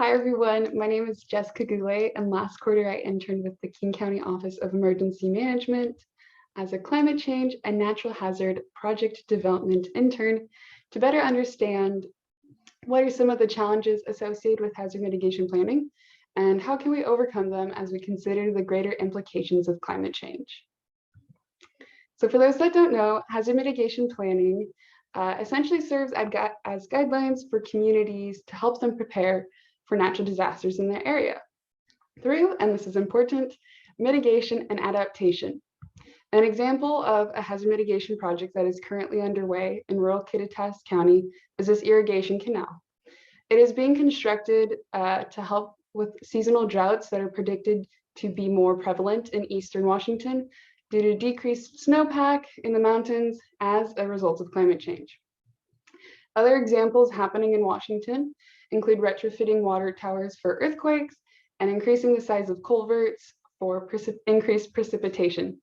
Hi, everyone. My name is Jessica Goulet, and last quarter I interned with the King County Office of Emergency Management as a climate change and natural hazard project development intern to better understand what are some of the challenges associated with hazard mitigation planning and how can we overcome them as we consider the greater implications of climate change. So for those that don't know, hazard mitigation planning essentially serves as guidelines for communities to help them prepare for natural disasters in their area through, and this is important, mitigation and adaptation. An example of a hazard mitigation project that is currently underway in rural Kittitas County is this irrigation canal. It is being constructed to help with seasonal droughts that are predicted to be more prevalent in eastern Washington due to decreased snowpack in the mountains as a result of climate change. Other examples happening in Washington include retrofitting water towers for earthquakes and increasing the size of culverts for increased precipitation.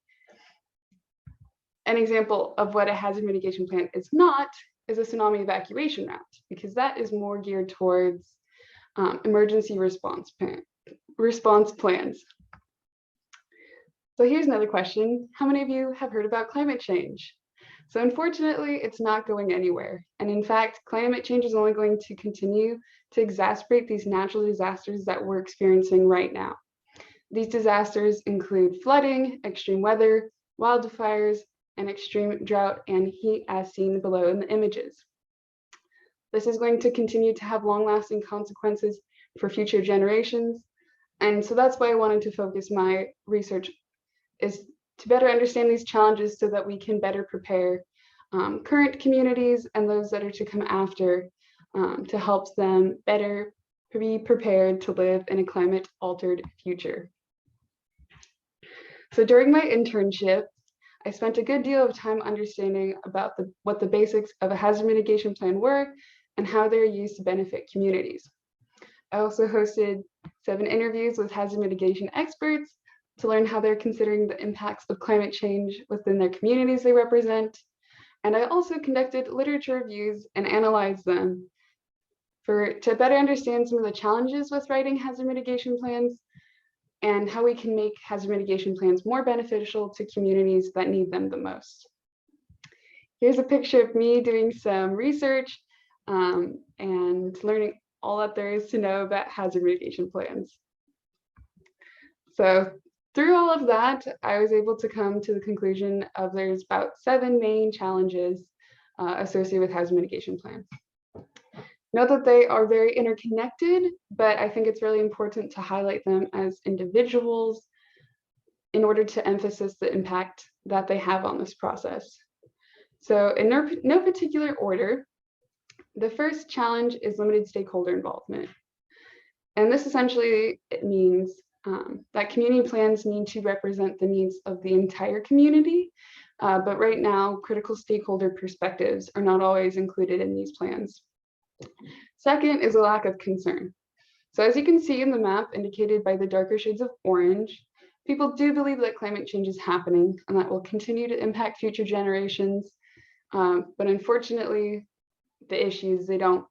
An example of what a hazard mitigation plan is not is a tsunami evacuation route, because that is more geared towards emergency response plans. So here's another question. How many of you have heard about climate change? So unfortunately, it's not going anywhere. And in fact, climate change is only going to continue to exacerbate these natural disasters that we're experiencing right now. These disasters include flooding, extreme weather, wildfires, and extreme drought and heat as seen below in the images. This is going to continue to have long-lasting consequences for future generations. And so that's why I wanted to focus my research is to better understand these challenges so that we can better prepare current communities and those that are to come after to help them better be prepared to live in a climate-altered future. So during my internship, I spent a good deal of time understanding about what the basics of a hazard mitigation plan were and how they're used to benefit communities. I also hosted 7 interviews with hazard mitigation experts to learn how they're considering the impacts of climate change within their communities they represent. And I also conducted literature reviews and analyzed them to better understand some of the challenges with writing hazard mitigation plans and how we can make hazard mitigation plans more beneficial to communities that need them the most. Here's a picture of me doing some research and learning all that there is to know about hazard mitigation plans. So through all of that, I was able to come to the conclusion of there's about 7 main challenges associated with hazard mitigation plans. Note that they are very interconnected, but I think it's really important to highlight them as individuals in order to emphasize the impact that they have on this process. So in no particular order, the first challenge is limited stakeholder involvement. And this essentially means that community plans need to represent the needs of the entire community, but right now, critical stakeholder perspectives are not always included in these plans. Second is a lack of concern. So as you can see in the map indicated by the darker shades of orange, people do believe that climate change is happening and that will continue to impact future generations, but unfortunately, the issues, they don't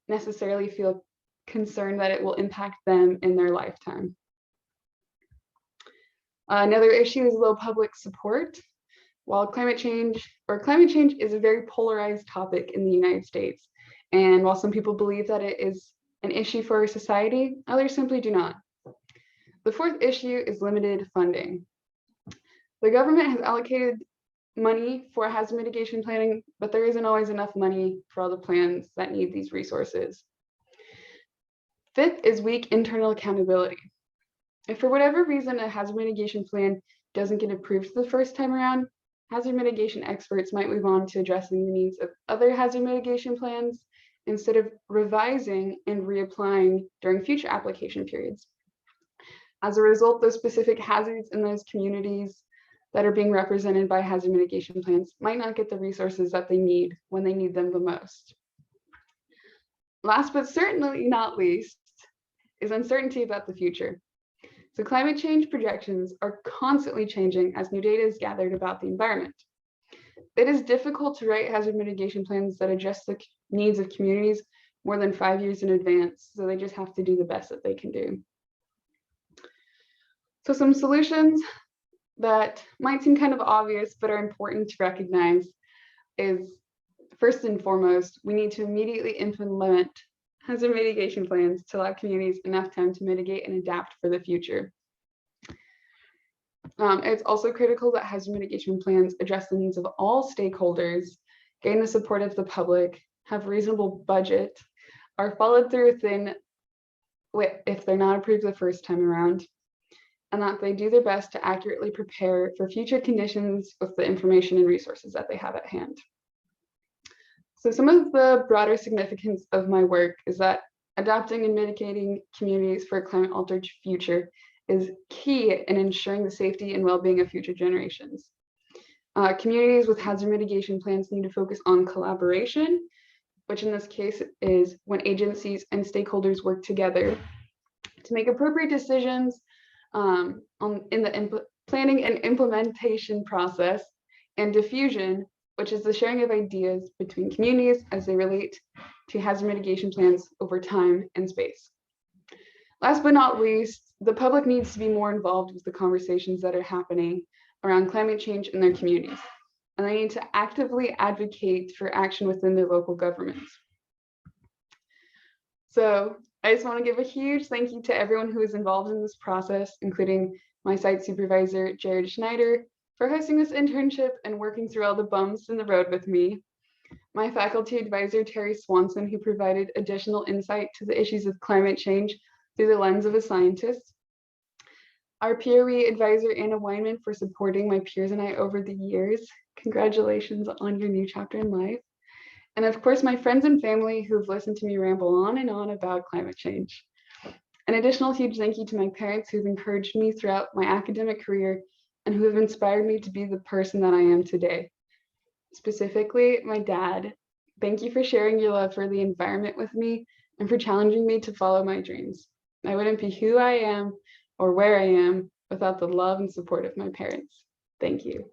necessarily feel concerned that it will impact them in their lifetime. Another issue is low public support. While climate change is a very polarized topic in the United States, and while some people believe that it is an issue for our society, others simply do not. The fourth issue is limited funding. The government has allocated money for hazard mitigation planning, but there isn't always enough money for all the plans that need these resources. Fifth is weak internal accountability. If for whatever reason a hazard mitigation plan doesn't get approved the first time around, hazard mitigation experts might move on to addressing the needs of other hazard mitigation plans instead of revising and reapplying during future application periods. As a result, those specific hazards in those communities that are being represented by hazard mitigation plans might not get the resources that they need when they need them the most. Last but certainly not least is uncertainty about the future. So climate change projections are constantly changing as new data is gathered about the environment. It is difficult to write hazard mitigation plans that address the needs of communities more than 5 years in advance, so they just have to do the best that they can do. So some solutions that might seem kind of obvious but are important to recognize is, first and foremost, we need to immediately implement hazard mitigation plans to allow communities enough time to mitigate and adapt for the future. It's also critical that hazard mitigation plans address the needs of all stakeholders, gain the support of the public, have reasonable budget, are followed through within if they're not approved the first time around, and that they do their best to accurately prepare for future conditions with the information and resources that they have at hand. So some of the broader significance of my work is that adapting and mitigating communities for a climate-altered future is key in ensuring the safety and well-being of future generations. Communities with hazard mitigation plans need to focus on collaboration, which in this case is when agencies and stakeholders work together to make appropriate decisions in the planning and implementation process, and diffusion, which is the sharing of ideas between communities as they relate to hazard mitigation plans over time and space. Last but not least, the public needs to be more involved with the conversations that are happening around climate change in their communities, and they need to actively advocate for action within their local governments. So I just want to give a huge thank you to everyone who is involved in this process, including my site supervisor, Jared Schneider, for hosting this internship and working through all the bumps in the road with me. My faculty advisor, Terry Swanson, who provided additional insight to the issues of climate change through the lens of a scientist. Our peer advisor, Anna Weinman, for supporting my peers and I over the years. Congratulations on your new chapter in life. And of course, my friends and family who've listened to me ramble on and on about climate change. An additional huge thank you to my parents who've encouraged me throughout my academic career and who have inspired me to be the person that I am today. Specifically, my dad. Thank you for sharing your love for the environment with me and for challenging me to follow my dreams. I wouldn't be who I am or where I am without the love and support of my parents. Thank you.